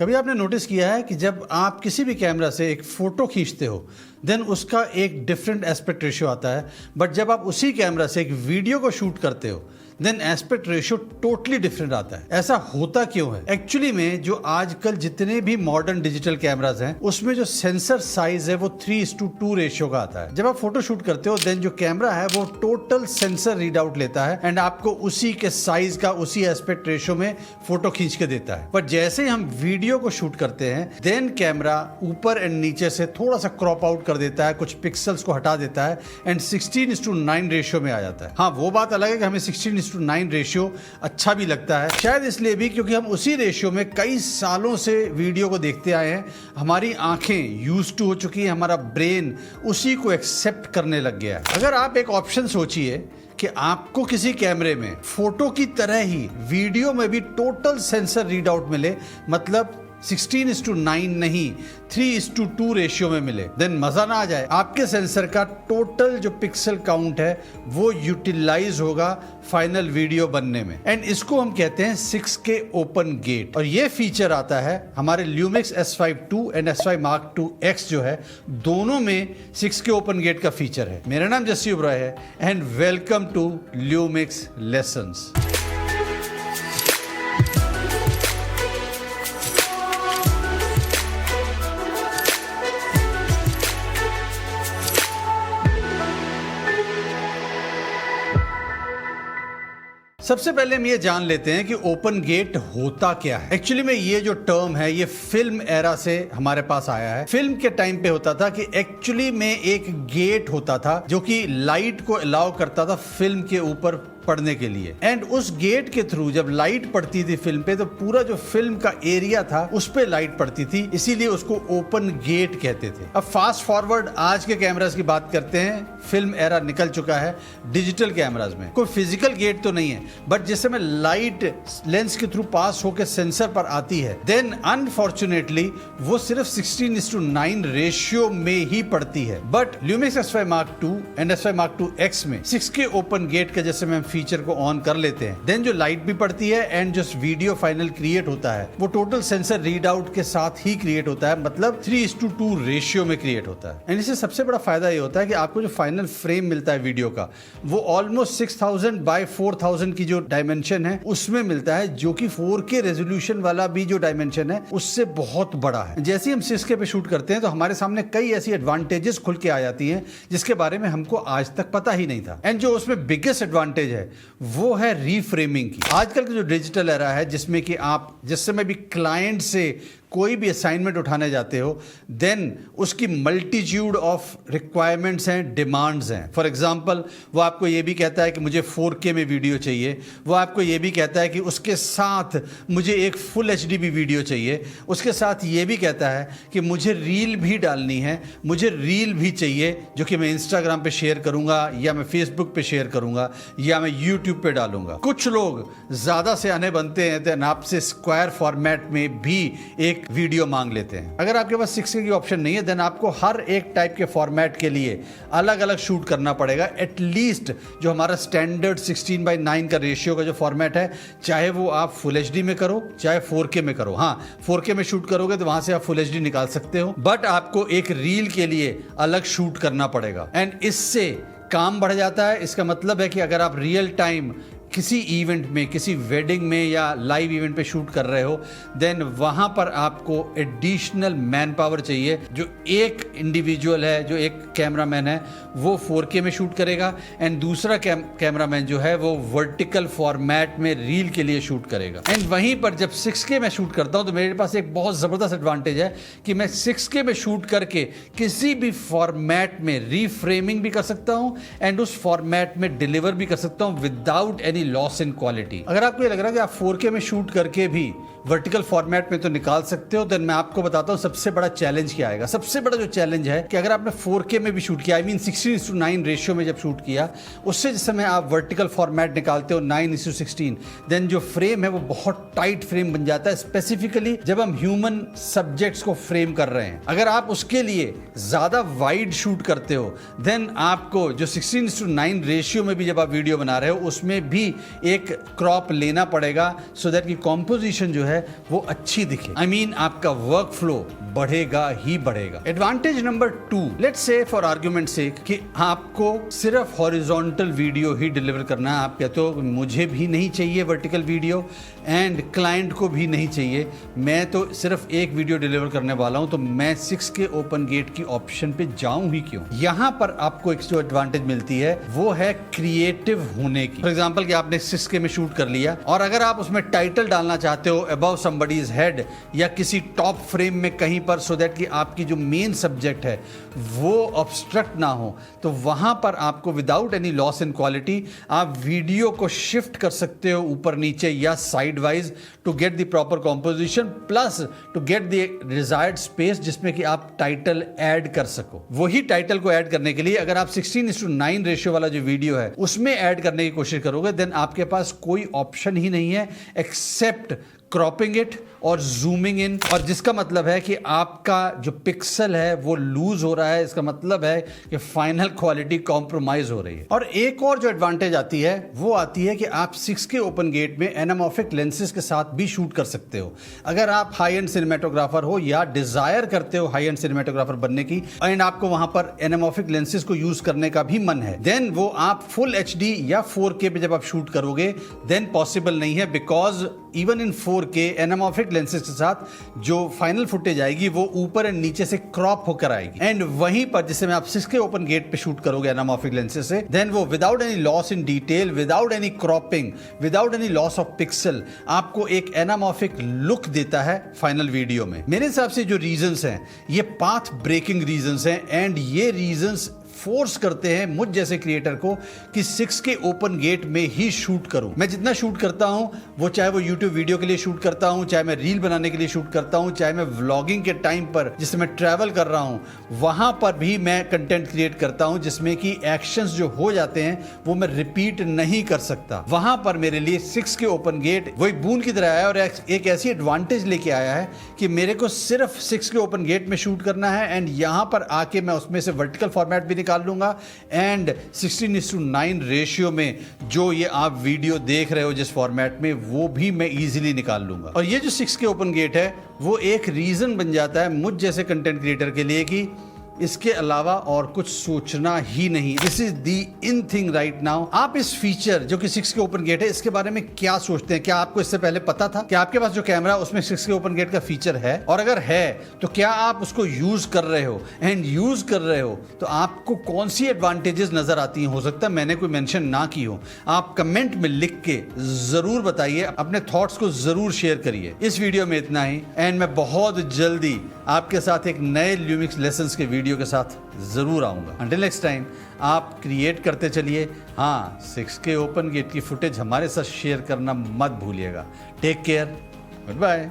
कभी आपने नोटिस किया है कि जब आप किसी भी कैमरा से एक फोटो खींचते हो देन उसका एक डिफरेंट एस्पेक्ट रेशियो आता है, बट जब आप उसी कैमरा से एक वीडियो को शूट करते हो then aspect ratio totally different आता है। ऐसा होता क्यों है? एक्चुअली में जो आजकल जितने भी मॉडर्न डिजिटल कैमरास हैं उसमें जो सेंसर साइज है वो 3:2 रेशियो का आता है। जब आप फोटो शूट करते हो देन जो कैमरा है वो टोटल सेंसर रीड आउट लेता है एंड आपको उसी के साइज का उसी एस्पेक्ट रेशियो में फोटो खींच के देता है। पर जैसे ही हम वीडियो को शूट करते हैं देन कैमरा ऊपर एंड नीचे से थोड़ा सा क्रॉप आउट कर देता है, कुछ पिक्सल्स को हटा देता है एंड 16:9 रेशियो में आ जाता है। हाँ, वो बात अलग है कि हमें 16:9 रेशियो अच्छा भी लगता है, शायद इसलिए भी क्योंकि हम उसी रेशियो में कई सालों से वीडियो को देखते आए हैं। हमारी आंखें यूज्ड टू हो चुकी है, हमारा ब्रेन उसी को एक्सेप्ट करने लग गया है। अगर आप एक ऑप्शन सोचिए कि आपको किसी कैमरे में फोटो की तरह ही वीडियो में भी टोटल सेंसर रीड आउट मिले, मतलब 16:9 नहीं 3:2 रेशियो में मिले, देन मजा ना आ जाए। आपके सेंसर का टोटल जो पिक्सल काउंट है वो यूटिलाइज होगा फाइनल वीडियो बनने में एंड इसको हम कहते हैं 6K ओपन गेट। और ये फीचर आता है हमारे ल्यूमिक्स S5 II and S5 Mark II X जो है, दोनों में 6K ओपन गेट का फीचर है। मेरा नाम जस्सी ओबराय है एंड वेलकम टू ल्यूमिक्स लेसन्स। सबसे पहले हम ये जान लेते हैं कि ओपन गेट होता क्या है। एक्चुअली में ये जो टर्म है ये फिल्म एरा से हमारे पास आया है। फिल्म के टाइम पे होता था कि एक्चुअली में एक गेट होता था जो कि लाइट को अलाउ करता था फिल्म के ऊपर पड़ने के लिए एंड उस गेट के थ्रू जब लाइट पड़ती थी फिल्म पे तो पूरा जो फिल्म का एरिया था उस पे लाइट पड़ती थी, इसीलिए उसको ओपन गेट कहते थे। अब फास्ट फॉरवर्ड आज के कैमरास की बात करते हैं, फिल्म एरा निकल चुका है, डिजिटल कैमरास में कोई फिजिकल गेट तो नहीं है, बट जिस समय लाइट लेंस के थ्रू पास होकर सेंसर पर आती है देन अनफॉर्चुनेटली वो सिर्फ 16:9 रेशियो में ही पड़ती है। But Lumix S5 Mark II and S5 Mark II X में 6K ओपन गेट का जैसे में फीचर को ऑन कर लेते हैं देन जो लाइट भी पड़ती है एंड जो वीडियो फाइनल क्रिएट होता है वो टोटल सेंसर रीड आउट के साथ ही क्रिएट होता है, मतलब 3:2 रेशियो में क्रिएट होता है। एंड इससे सबसे बड़ा फायदा ये होता है कि आपको जो फाइनल फ्रेम मिलता है वीडियो का वो ऑलमोस्ट 6000 बाय 4000 की जो डायमेंशन है उसमें मिलता है, जो कि 4K रेजोल्यूशन वाला भी जो डायमेंशन है उससे बहुत बड़ा है। जैसे ही हम 6K पे शूट करते हैं तो हमारे सामने कई ऐसी एडवांटेजेस खुल के आ जाती हैं जिसके बारे में हमको आज तक पता ही नहीं था। एंड जो उसमें बिगेस्ट एडवांटेज है वो है रीफ्रेमिंग की। आजकल का जो डिजिटल एरा है जिसमें कि आप जिस समय भी क्लाइंट से कोई भी असाइनमेंट उठाने जाते हो देन उसकी मल्टीट्यूड ऑफ रिक्वायरमेंट्स हैं, डिमांड्स हैं। फॉर एग्जांपल वो आपको ये भी कहता है कि मुझे 4K में वीडियो चाहिए, वो आपको ये भी कहता है कि उसके साथ मुझे एक फुल HD भी वीडियो चाहिए, उसके साथ ये भी कहता है कि मुझे रील भी डालनी है, मुझे रील भी चाहिए जो कि मैं इंस्टाग्राम पे शेयर करूंगा या मैं फेसबुक पे शेयर करूंगा या मैं यूट्यूब पे डालूंगा। कुछ लोग ज्यादा से आने बनते हैं देन आपसे स्क्वायर फॉर्मेट में भी एक वीडियो मांग लेते हैं। अगर आपके पास 6K की ऑप्शन नहीं है देन आपको हर एक टाइप के फॉर्मेट के लिए अलग अलग शूट करना पड़ेगा। एटलीस्ट जो हमारा स्टैंडर्ड 16:9 का रेशियो का जो फॉर्मेट है, चाहे वो आप फुल HD में करो चाहे 4K में करो। हाँ, 4K में शूट करोगे तो वहां से आप फुल HD निकाल सकते हो, बट आपको एक रील के लिए अलग शूट करना पड़ेगा एंड इससे काम बढ़ जाता है। इसका मतलब है कि अगर आप रियल टाइम किसी इवेंट में, किसी वेडिंग में या लाइव इवेंट पे शूट कर रहे हो देन वहां पर आपको एडिशनल मैन पावर चाहिए। जो एक इंडिविजुअल है, जो एक कैमरामैन है वो 4K में शूट करेगा एंड दूसरा कैमरामैन जो है वो वर्टिकल फॉर्मेट में रील के लिए शूट करेगा। एंड वहीं पर जब 6K में शूट करता हूं तो मेरे पास एक बहुत ज़बरदस्त एडवांटेज है कि मैं 6K में शूट करके किसी भी फॉर्मेट में रीफ्रेमिंग भी कर सकता हूं एंड उस फॉर्मेट में डिलीवर भी कर सकता हूं without any loss in quality. अगर आपको ये लग रहा है कि आप 4K में शूट करके भी वर्टिकल फॉर्मेट में तो निकाल सकते हो, देन मैं आपको बताता हूं सबसे बड़ा चैलेंज क्या आएगा। सबसे बड़ा जो चैलेंज है कि अगर आपने 4K में भी शूट किया, आई मीन 16:9 रेशियो में जब शूट किया, उससे जिस समय आप वर्टिकल फॉर्मेट निकालते हो 9:16, देन जो फ्रेम है वो बहुत टाइट फ्रेम बन जाता है, स्पेसिफिकली जब हम ह्यूमन सब्जेक्ट्स को फ्रेम कर रहे हैं। अगर आप उसके लिए ज्यादा वाइड शूट करते हो देन आपको जो 16:9 रेशियो में भी जब आप वीडियो बना रहे हो उसमें भी एक क्रॉप लेना पड़ेगा सो दैट की कॉम्पोजिशन जो है वो अच्छी दिखे। I mean, आपका वर्क फ्लो बढ़ेगा ही बढ़ेगा। Advantage number 2, let's say for argument sake कि आपको सिर्फ हॉरिजॉन्टल वीडियो ही डिलीवर करना है। आप कहते हो मुझे भी नहीं चाहिए वर्टिकल वीडियो एंड क्लाइंट को भी नहीं चाहिए, मैं तो सिर्फ एक वीडियो डिलीवर करने वाला हूं, तो मैं 6K ओपन गेट की ऑप्शन पे जाऊं ही क्यों। यहां पर आपको एक जो एडवांटेज मिलती है वो है क्रिएटिव होने की। फॉर एग्जांपल कि आपने 6K में शूट कर लिया और अगर आप उसमें टाइटल डालना चाहते हो अबव समबडीज हेड या किसी टॉप फ्रेम में कहीं पर, सो दैट कि आपकी जो मेन सब्जेक्ट है वो ऑब्स्ट्रक्ट ना हो, तो वहां पर आपको without any loss in quality आप वीडियो को शिफ्ट कर सकते हो ऊपर नीचे या side wise to get the proper composition plus to get the desired space जिसमें कि आप टाइटल ऐड कर सको। वही टाइटल को ऐड करने के लिए अगर आप 16:9 रेशियो वाला जो वीडियो है उसमें ऐड करने की कोशिश करोगे, देन आपके पास कोई ऑप्शन ही नहीं है एक्सेप्ट क्रॉपिंग इट और जूमिंग इन, और जिसका मतलब है कि आपका जो पिक्सल है वो लूज हो रहा है। इसका मतलब है कि फाइनल क्वालिटी कॉम्प्रोमाइज हो रही है। और एक और जो एडवांटेज आती है वो आती है कि आप 6K ओपन गेट में एनामॉर्फिक लेंसेज के साथ भी शूट कर सकते हो। अगर आप हाई एंड सिनेमेटोग्राफर हो या डिजायर करते हो हाई एंड सिनेमेटोग्राफर बनने की एंड आपको वहां पर एनामॉर्फिक लेंसेज को यूज करने का भी मन है, देन वो आप फुल HD या 4K पे जब आप शूट करोगे देन पॉसिबल नहीं है, because even in 4K anamorphic lenses के साथ जो फाइनल फुटेज आएगी वो ऊपर एंड नीचे से क्रॉप होकर आएगी। एंड वहीं पर जिससे में आप 6K ओपन गेट पे शूट करोगे एनामॉर्फिक लेंसेज से, देन वो without any loss in detail, without any cropping, without any loss of pixel आपको एक एनामॉर्फिक लुक देता है फाइनल वीडियो में। मेरे हिसाब से जो रीजंस हैं ये पाथ ब्रेकिंग रीजंस हैं एंड ये रीजंस फोर्स करते हैं मुझ जैसे क्रिएटर को कि 6K ओपन गेट में ही शूट करूं। मैं जितना शूट करता हूं वो चाहे वो YouTube वीडियो के लिए शूट करता हूं, चाहे मैं रील बनाने के लिए शूट करता हूं, चाहे मैं व्लॉगिंग के टाइम पर जिससे मैं ट्रैवल कर रहा हूं वहां पर भी मैं कंटेंट क्रिएट करता हूं जिसमें कि एक्शंस जो हो जाते हैं वो मैं रिपीट नहीं कर सकता। वहां पर मेरे लिए 6K ओपन गेट वही बूंद की तरह आया और एक ऐसी एडवांटेज लेके आया है कि मेरे को सिर्फ 6K ओपन गेट में शूट करना है एंड यहां पर आके मैं उसमें से वर्टिकल फॉर्मेट भी निकाल लूंगा एंड 16:9 रेशियो में जो ये आप वीडियो देख रहे हो जिस फॉर्मेट में वो भी मैं इजीली निकाल लूंगा। और ये जो 6K ओपन गेट है वो एक रीजन बन जाता है मुझ जैसे कंटेंट क्रिएटर के लिए कि इसके अलावा और कुछ सोचना ही नहीं। This is the in thing right now. आप इस फीचर जो कि 6K ओपन गेट है इसके बारे में क्या सोचते हैं? क्या आपको इससे पहले पता था कि आपके पास जो कैमरा उसमें 6K ओपन गेट का फीचर है? और अगर है तो क्या आप उसको यूज कर रहे हो? एंड यूज कर रहे हो तो आपको कौन सी एडवांटेजेस नजर आती हैं? हो सकता है मैंने कोई मेंशन ना की हो। आप कमेंट में लिख के जरूर बताइए, अपने थॉट्स को जरूर शेयर करिए। इस वीडियो में इतना ही एंड मैं बहुत जल्दी आपके साथ एक नए ल्यूमिक्स लेसन्स के वीडियो के साथ जरूर आऊंगा। अंटिल नेक्स्ट टाइम आप क्रिएट करते चलिए। हाँ, 6K ओपन गेट की फुटेज हमारे साथ शेयर करना मत भूलिएगा। Take care, good bye.